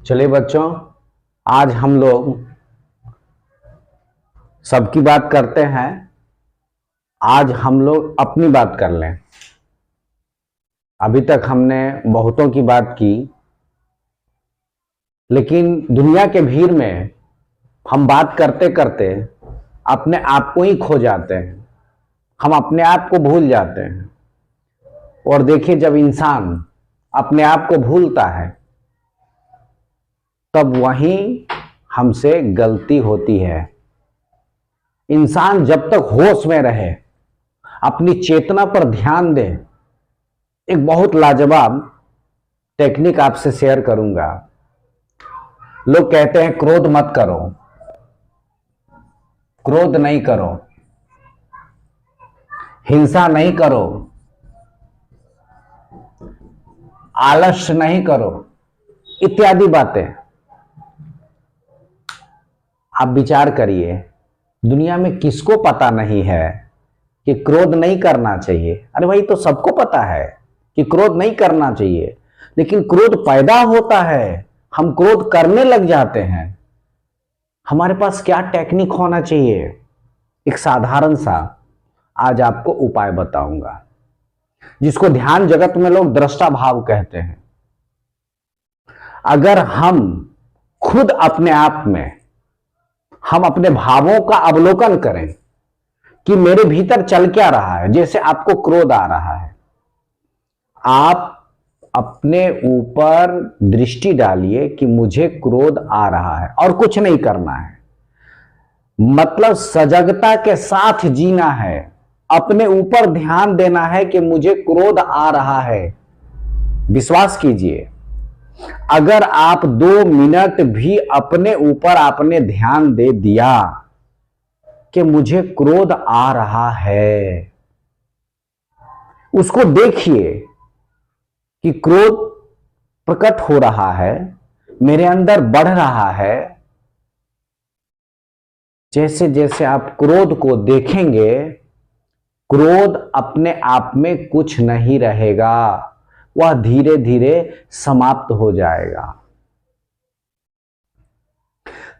चलिए बच्चों, आज हम लोग सबकी बात करते हैं। आज हम लोग अपनी बात कर लें। अभी तक हमने बहुतों की बात की, लेकिन दुनिया के भीड़ में हम बात करते करते अपने आप को ही खो जाते हैं। हम अपने आप को भूल जाते हैं। और देखिए, जब इंसान अपने आप को भूलता है तब वहीं हमसे गलती होती है। इंसान जब तक होश में रहे, अपनी चेतना पर ध्यान दे, एक बहुत लाजवाब टेक्निक आपसे शेयर करूंगा। लोग कहते हैं क्रोध मत करो, क्रोध नहीं करो, हिंसा नहीं करो, आलस्य नहीं करो, इत्यादि बातें। आप विचार करिए, दुनिया में किसको पता नहीं है कि क्रोध नहीं करना चाहिए। अरे भाई, तो सबको पता है कि क्रोध नहीं करना चाहिए, लेकिन क्रोध पैदा होता है, हम क्रोध करने लग जाते हैं। हमारे पास क्या टेक्निक होना चाहिए? एक साधारण सा आज आपको उपाय बताऊंगा, जिसको ध्यान जगत में लोग दृष्टा भाव कहते हैं। अगर हम खुद अपने आप में हम अपने भावों का अवलोकन करें कि मेरे भीतर चल क्या रहा है। जैसे आपको क्रोध आ रहा है, आप अपने ऊपर दृष्टि डालिए कि मुझे क्रोध आ रहा है, और कुछ नहीं करना है। मतलब सजगता के साथ जीना है, अपने ऊपर ध्यान देना है कि मुझे क्रोध आ रहा है। विश्वास कीजिए, अगर आप 2 मिनट भी अपने ऊपर आपने ध्यान दे दिया कि मुझे क्रोध आ रहा है, उसको देखिए कि क्रोध प्रकट हो रहा है, मेरे अंदर बढ़ रहा है। जैसे जैसे आप क्रोध को देखेंगे, क्रोध अपने आप में कुछ नहीं रहेगा, वह धीरे धीरे समाप्त हो जाएगा।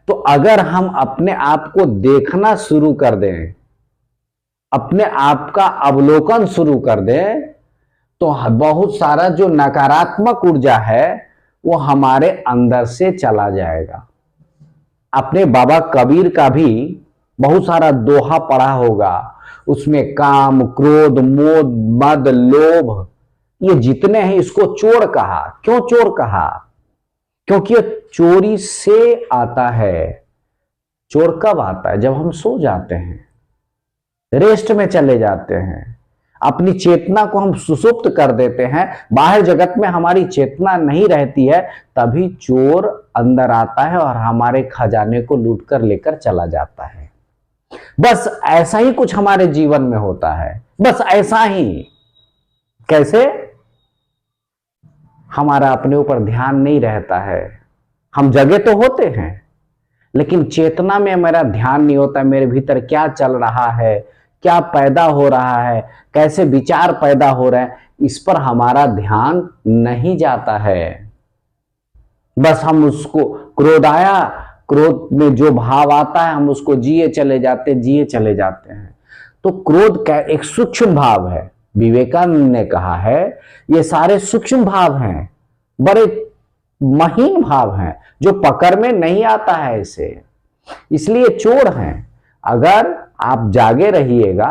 तो अगर हम अपने आप को देखना शुरू कर दें, अपने आप का अवलोकन शुरू कर दें, तो बहुत सारा जो नकारात्मक ऊर्जा है वो हमारे अंदर से चला जाएगा। अपने बाबा कबीर का भी बहुत सारा दोहा पढ़ा होगा, उसमें काम, क्रोध, मोह, मद, लोभ, ये जितने हैं, इसको चोर कहा। क्यों चोर कहा? क्योंकि ये चोरी से आता है। चोर कब आता है? जब हम सो जाते हैं, रेस्ट में चले जाते हैं, अपनी चेतना को हम सुसुप्त कर देते हैं, बाहर जगत में हमारी चेतना नहीं रहती है, तभी चोर अंदर आता है और हमारे खजाने को लूट कर लेकर चला जाता है। बस ऐसा ही कुछ हमारे जीवन में होता है, बस ऐसा ही। कैसे? हमारा अपने ऊपर ध्यान नहीं रहता है। हम जगे तो होते हैं, लेकिन चेतना में मेरा ध्यान नहीं होता, मेरे भीतर क्या चल रहा है, क्या पैदा हो रहा है, कैसे विचार पैदा हो रहे हैं, इस पर हमारा ध्यान नहीं जाता है। बस हम उसको, क्रोध आया, क्रोध में जो भाव आता है हम उसको जिए चले जाते हैं। तो क्रोध का एक सूक्ष्म भाव है। विवेकानंद ने कहा है, ये सारे सूक्ष्म भाव हैं, बड़े महीन भाव हैं, जो पकड़ में नहीं आता है इसे, इसलिए चोर हैं। अगर आप जागे रहिएगा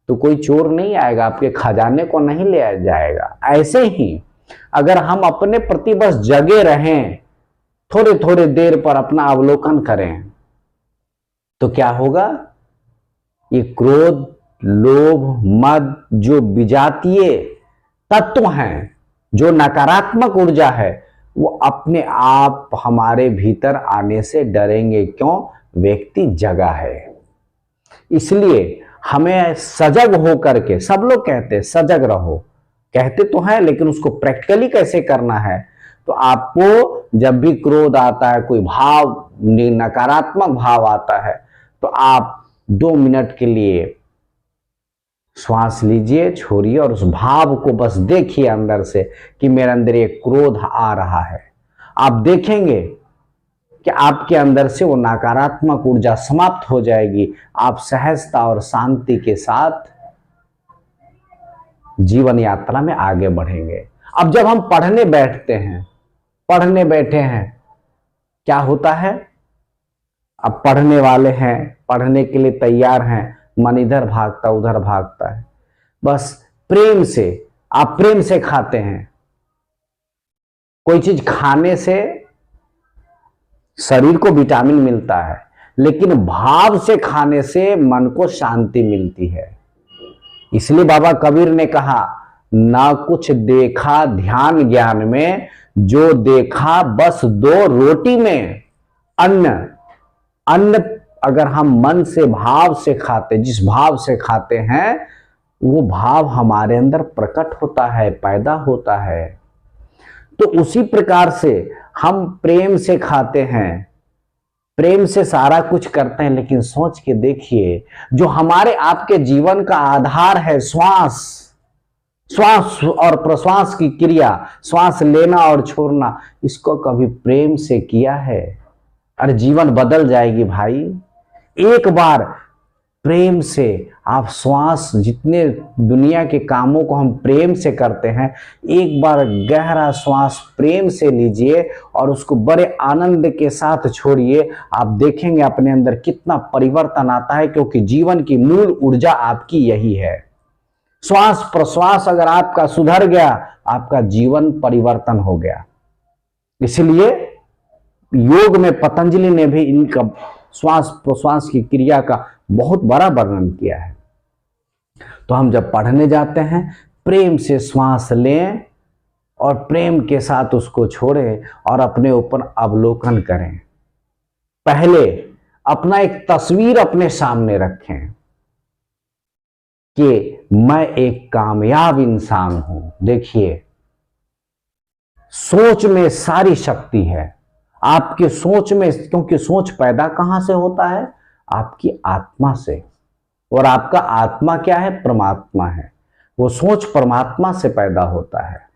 तो कोई चोर नहीं आएगा, आपके खजाने को नहीं ले जाएगा। ऐसे ही अगर हम अपने प्रति बस जगे रहें, थोड़े थोड़े देर पर अपना अवलोकन करें, तो क्या होगा? ये क्रोध, लोभ, मद, जो विजातीय तत्व हैं, जो नकारात्मक ऊर्जा है, वो अपने आप हमारे भीतर आने से डरेंगे। क्यों? व्यक्ति जगा है। इसलिए हमें सजग होकर के, सब लोग कहते हैं सजग रहो, कहते तो हैं, लेकिन उसको प्रैक्टिकली कैसे करना है? तो आपको जब भी क्रोध आता है, कोई भाव, नकारात्मक भाव आता है, तो आप 2 मिनट के लिए श्वास लीजिए, छोड़िए, और उस भाव को बस देखिए अंदर से कि मेरे अंदर ये क्रोध आ रहा है। आप देखेंगे कि आपके अंदर से वो नकारात्मक ऊर्जा समाप्त हो जाएगी। आप सहजता और शांति के साथ जीवन यात्रा में आगे बढ़ेंगे। अब जब हम पढ़ने बैठे हैं, क्या होता है? अब पढ़ने वाले हैं, पढ़ने के लिए तैयार हैं, मन इधर भागता उधर भागता है। बस प्रेम से, आप प्रेम से खाते हैं। कोई चीज खाने से शरीर को विटामिन मिलता है, लेकिन भाव से खाने से मन को शांति मिलती है। इसलिए बाबा कबीर ने कहा, ना कुछ देखा ध्यान ज्ञान में, जो देखा बस दो रोटी में। अन्न अगर हम मन से भाव से खाते, जिस भाव से खाते हैं, वो भाव हमारे अंदर प्रकट होता है, पैदा होता है। तो उसी प्रकार से हम प्रेम से खाते हैं, प्रेम से सारा कुछ करते हैं। लेकिन सोच के देखिए, जो हमारे आपके जीवन का आधार है, श्वास और प्रश्वास की क्रिया, श्वास लेना और छोड़ना, इसको कभी प्रेम से किया है? अरे जीवन बदल जाएगी भाई। एक बार प्रेम से आप श्वास, जितने दुनिया के कामों को हम प्रेम से करते हैं, एक बार गहरा श्वास प्रेम से लीजिए और उसको बड़े आनंद के साथ छोड़िए। आप देखेंगे अपने अंदर कितना परिवर्तन आता है, क्योंकि जीवन की मूल ऊर्जा आपकी यही है। श्वास प्रश्वास अगर आपका सुधर गया, आपका जीवन परिवर्तन हो गया। इसलिए योग में पतंजलि ने भी इनका श्वास प्रश्वास की क्रिया का बहुत बड़ा वर्णन किया है। तो हम जब पढ़ने जाते हैं, प्रेम से श्वास लें और प्रेम के साथ उसको छोड़ें और अपने ऊपर अवलोकन करें। पहले अपना एक तस्वीर अपने सामने रखें कि मैं एक कामयाब इंसान हूं। देखिए, सोच में सारी शक्ति है आपके सोच में, क्योंकि सोच पैदा कहां से होता है? आपकी आत्मा से। और आपका आत्मा क्या है? परमात्मा है। वो सोच परमात्मा से पैदा होता है।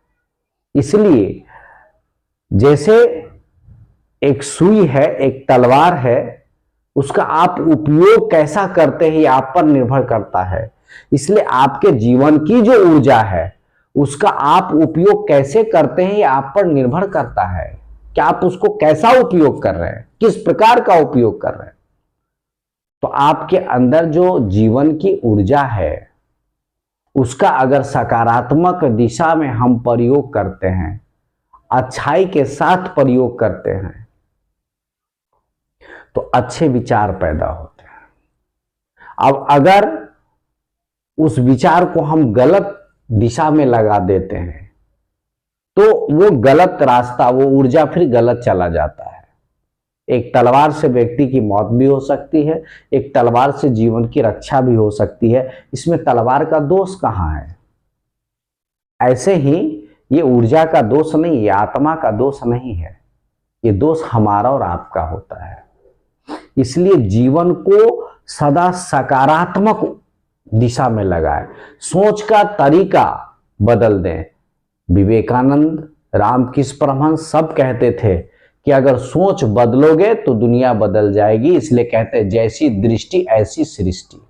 इसलिए जैसे एक सुई है, एक तलवार है, उसका आप उपयोग कैसा करते हैं, आप पर निर्भर करता है। इसलिए आपके जीवन की जो ऊर्जा है, उसका आप उपयोग कैसे करते हैं, ये आप पर निर्भर करता है कि आप उसको कैसा उपयोग कर रहे हैं, किस प्रकार का उपयोग कर रहे हैं। तो आपके अंदर जो जीवन की ऊर्जा है, उसका अगर सकारात्मक दिशा में हम प्रयोग करते हैं, अच्छाई के साथ प्रयोग करते हैं, तो अच्छे विचार पैदा होते हैं। अब अगर उस विचार को हम गलत दिशा में लगा देते हैं, तो वो गलत रास्ता, वो ऊर्जा फिर गलत चला जाता है। एक तलवार से व्यक्ति की मौत भी हो सकती है, एक तलवार से जीवन की रक्षा भी हो सकती है। इसमें तलवार का दोष कहां है? ऐसे ही ये ऊर्जा का दोष नहीं, ये आत्मा का दोष नहीं है, ये दोष हमारा और आपका होता है। इसलिए जीवन को सदा सकारात्मक दिशा में लगाए, सोच का तरीका बदल दें। विवेकानंद, रामकृष्ण परमहंस सब कहते थे कि अगर सोच बदलोगे तो दुनिया बदल जाएगी। इसलिए कहते हैं, जैसी दृष्टि ऐसी सृष्टि।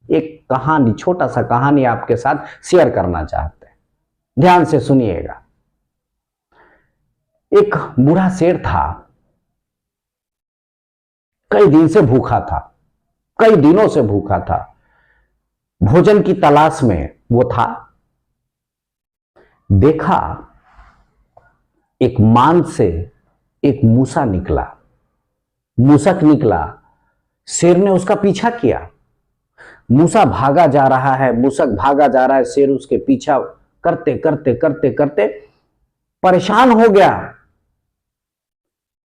एक कहानी, छोटा सा कहानी आपके साथ शेयर करना चाहते हैं, ध्यान से सुनिएगा। एक बूढ़ा शेर था, कई दिन से भूखा था, कई दिनों से भूखा था, भोजन की तलाश में वो था। देखा एक मांद से एक मूसा निकला, मूसक निकला। शेर ने उसका पीछा किया। मूसा भागा जा रहा है, मूसक भागा जा रहा है, शेर उसके पीछा करते करते करते करते परेशान हो गया।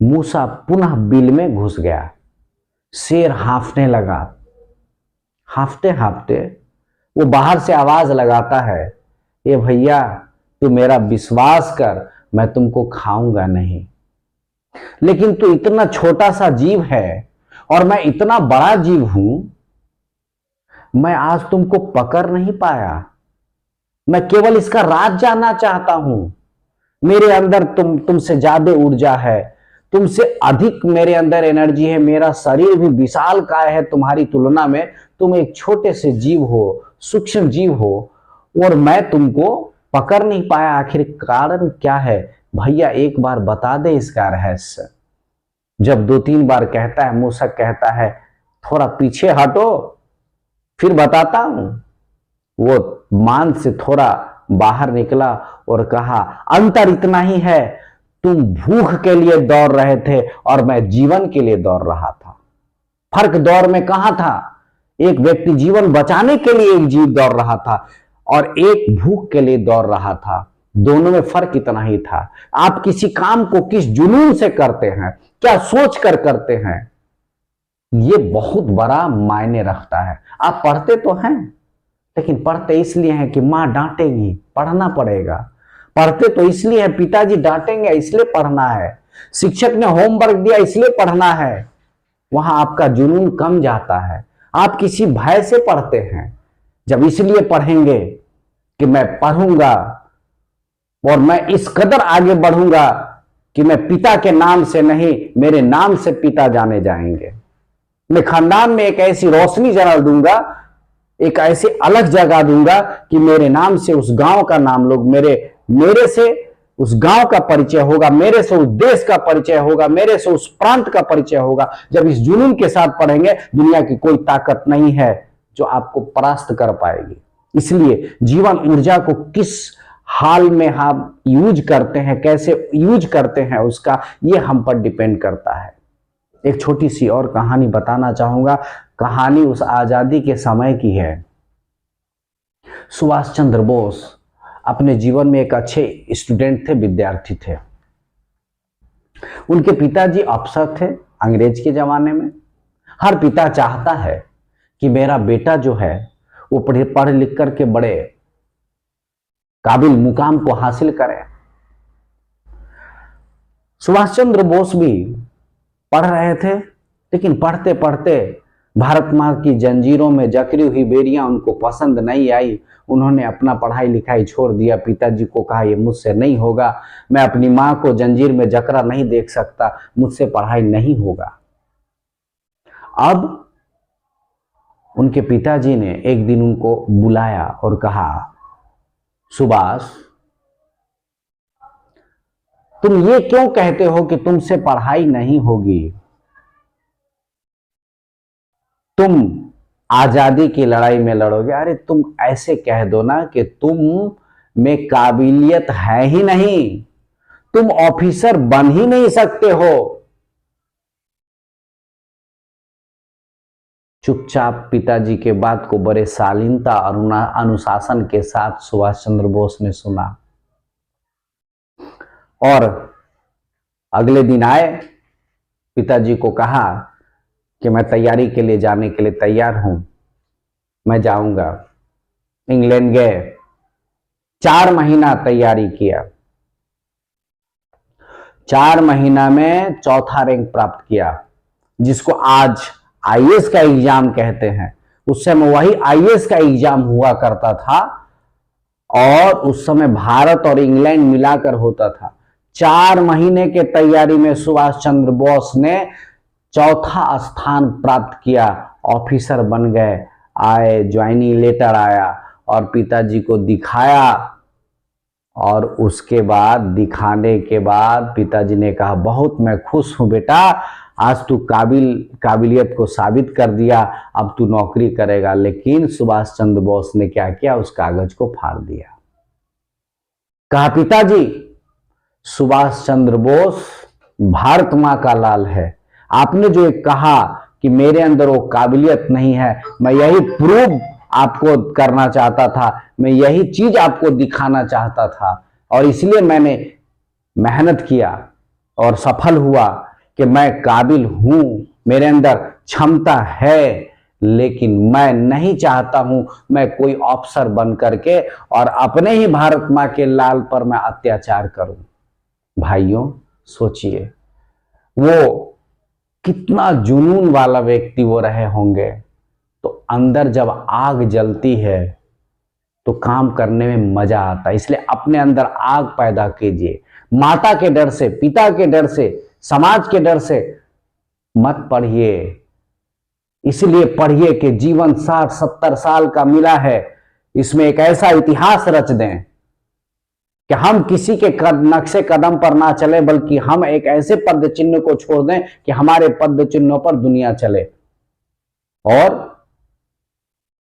मूसा पुनः बिल में घुस गया। शेर हांफने लगा। हांफते हांफते वो बाहर से आवाज लगाता है, ये भैया तू मेरा विश्वास कर, मैं तुमको खाऊंगा नहीं। लेकिन तू इतना छोटा सा जीव है और मैं इतना बड़ा जीव हूं, मैं आज तुमको पकड़ नहीं पाया। मैं केवल इसका राज जानना चाहता हूं। मेरे अंदर तुमसे ज्यादा ऊर्जा है, तुमसे अधिक मेरे अंदर एनर्जी है, मेरा शरीर भी विशाल काय है तुम्हारी तुलना में, तुम एक छोटे से जीव हो, सूक्ष्म जीव हो, और मैं तुमको पकड़ नहीं पाया। आखिर कारण क्या है भैया, एक बार बता दे इसका रहस्य। जब 2-3 बार कहता है, मूसक कहता है थोड़ा पीछे हटो फिर बताता हूं, वो मान से थोड़ा बाहर निकला और कहा अंतर इतना ही है, तुम भूख के लिए दौड़ रहे थे और मैं जीवन के लिए दौड़ रहा था। फर्क दौड़ में कहां था? एक व्यक्ति जीवन बचाने के लिए एक जीव दौड़ रहा था और एक भूख के लिए दौड़ रहा था। दोनों में फर्क इतना ही था। आप किसी काम को किस जुनून से करते हैं, क्या सोच कर करते हैं, ये बहुत बड़ा मायने रखता है। आप पढ़ते तो हैं, लेकिन पढ़ते इसलिए हैं कि मां डांटेगी, पढ़ना पड़ेगा। पढ़ते तो इसलिए है पिताजी डांटेंगे इसलिए पढ़ना है, शिक्षक ने होमवर्क दिया इसलिए पढ़ना है। वहां आपका जुनून कम जाता है। आप किसी भय से पढ़ते हैं। जब इसलिए पढ़ेंगे कि मैं पढ़ूंगा और मैं इस कदर आगे बढ़ूंगा कि मैं पिता के नाम से नहीं, मेरे नाम से पिता जाने जाएंगे। मैं खानदान में एक ऐसी रोशनी जला दूंगा, एक ऐसी अलग जगह दूंगा कि मेरे नाम से उस गांव का नाम लोग, मेरे से उस गांव का परिचय होगा, मेरे से उस देश का परिचय होगा, मेरे से उस प्रांत का परिचय होगा। जब इस जुनून के साथ पढ़ेंगे, दुनिया की कोई ताकत नहीं है जो आपको परास्त कर पाएगी। इसलिए जीवन ऊर्जा को किस हाल में हम यूज करते हैं, कैसे यूज करते हैं, उसका ये हम पर डिपेंड करता है। एक छोटी सी और कहानी बताना चाहूंगा। कहानी उस आजादी के समय की है। सुभाष चंद्र बोस अपने जीवन में एक अच्छे स्टूडेंट थे, विद्यार्थी थे। उनके पिताजी अफसर थे अंग्रेज के जमाने में। हर पिता चाहता है कि मेरा बेटा जो है वो पढ़ लिख करके बड़े काबिल मुकाम को हासिल करे। सुभाष चंद्र बोस भी पढ़ रहे थे, लेकिन पढ़ते पढ़ते भारत मां की जंजीरों में जकड़ी हुई बेड़ियां उनको पसंद नहीं आई। उन्होंने अपना पढ़ाई लिखाई छोड़ दिया। पिताजी को कहा ये मुझसे नहीं होगा, मैं अपनी मां को जंजीर में जकड़ा नहीं देख सकता, मुझसे पढ़ाई नहीं होगा। अब उनके पिताजी ने एक दिन उनको बुलाया और कहा, सुभाष तुम ये क्यों कहते हो कि तुमसे पढ़ाई नहीं होगी? तुम आजादी की लड़ाई में लड़ोगे। अरे तुम ऐसे कह दो ना कि तुम में काबिलियत है ही नहीं, तुम ऑफिसर बन ही नहीं सकते हो। चुपचाप पिताजी के बात को बड़े शालीनता और अनुशासन के साथ सुभाष चंद्र बोस ने सुना और अगले दिन आए, पिताजी को कहा कि मैं तैयारी के लिए जाने के लिए तैयार हूं, मैं जाऊंगा। इंग्लैंड गए, 4 महीना तैयारी किया, 4 महीना में चौथा रैंक प्राप्त किया, जिसको आज आईएएस का एग्जाम कहते हैं। उस समय वही आईएएस का एग्जाम हुआ करता था और उस समय भारत और इंग्लैंड मिलाकर होता था। 4 महीने के तैयारी में सुभाष चंद्र बोस ने चौथा स्थान प्राप्त किया, ऑफिसर बन गए। आए, ज्वाइनिंग लेटर आया और पिताजी को दिखाया और उसके बाद दिखाने के बाद पिताजी ने कहा बहुत मैं खुश हूं बेटा, आज तू काबिलियत को साबित कर दिया, अब तू नौकरी करेगा। लेकिन सुभाष चंद्र बोस ने क्या किया, उस कागज को फाड़ दिया। कहा पिताजी सुभाष चंद्र बोस भारत मां का लाल है, आपने जो एक कहा कि मेरे अंदर वो काबिलियत नहीं है, मैं यही प्रूव आपको करना चाहता था, मैं यही चीज आपको दिखाना चाहता था और इसलिए मैंने मेहनत किया और सफल हुआ कि मैं काबिल हूं, मेरे अंदर क्षमता है। लेकिन मैं नहीं चाहता हूं मैं कोई अफसर बन करके और अपने ही भारत मां के लाल पर मैं अत्याचार करूं। भाइयों सोचिए वो कितना जुनून वाला व्यक्ति वो रहे होंगे। तो अंदर जब आग जलती है तो काम करने में मजा आता है। इसलिए अपने अंदर आग पैदा कीजिए, माता के डर से, पिता के डर से, समाज के डर से मत पढ़िए। इसलिए पढ़िए कि जीवन 60-70 साल का मिला है, इसमें एक ऐसा इतिहास रच दें कि हम किसी के नक्शे कदम पर ना चले, बल्कि हम एक ऐसे पद चिन्ह को छोड़ दें कि हमारे पद चिन्हों पर दुनिया चले। और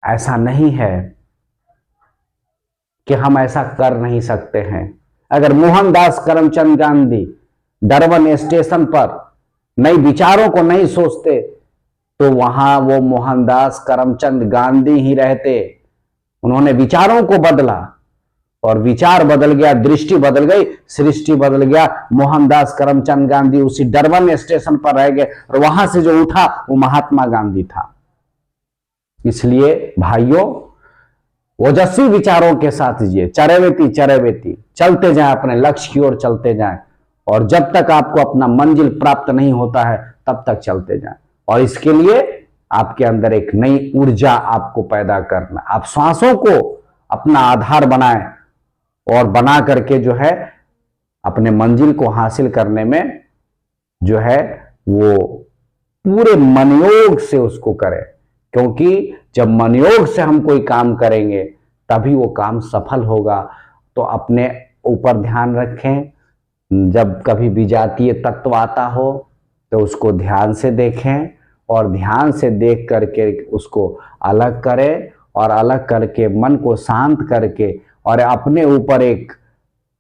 ऐसा नहीं है कि हम ऐसा कर नहीं सकते हैं। अगर मोहनदास करमचंद गांधी डरबन स्टेशन पर नए विचारों को नहीं सोचते तो वहां वो मोहनदास करमचंद गांधी ही रहते। उन्होंने विचारों को बदला और विचार बदल गया, दृष्टि बदल गई, सृष्टि बदल गया। मोहनदास करमचंद गांधी उसी डरबन स्टेशन पर रह गए और वहां से जो उठा वो महात्मा गांधी था। इसलिए भाइयों, ओजस्वी विचारों के साथ जिए, चरैवेति चरैवेति, चलते जाएं, अपने लक्ष्य की ओर चलते जाएं। और जब तक आपको अपना मंजिल प्राप्त नहीं होता है तब तक चलते जाएं। और इसके लिए आपके अंदर एक नई ऊर्जा आपको पैदा करना। आप श्वासों को अपना आधार बनाएं और बना करके जो है अपने मंजिल को हासिल करने में जो है वो पूरे मनयोग से उसको करें। क्योंकि जब मनयोग से हम कोई काम करेंगे तभी वो काम सफल होगा। तो अपने ऊपर ध्यान रखें। जब कभी विजातीय तत्व आता हो तो उसको ध्यान से देखें और ध्यान से देख करके उसको अलग करें और अलग करके मन को शांत करके और अपने ऊपर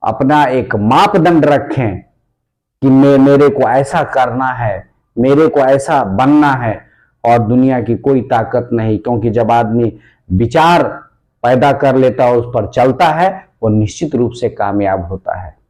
अपना एक मापदंड रखें कि मेरे को ऐसा करना है, मेरे को ऐसा बनना है और दुनिया की कोई ताकत नहीं। क्योंकि जब आदमी विचार पैदा कर लेता है, उस पर चलता है, वो निश्चित रूप से कामयाब होता है।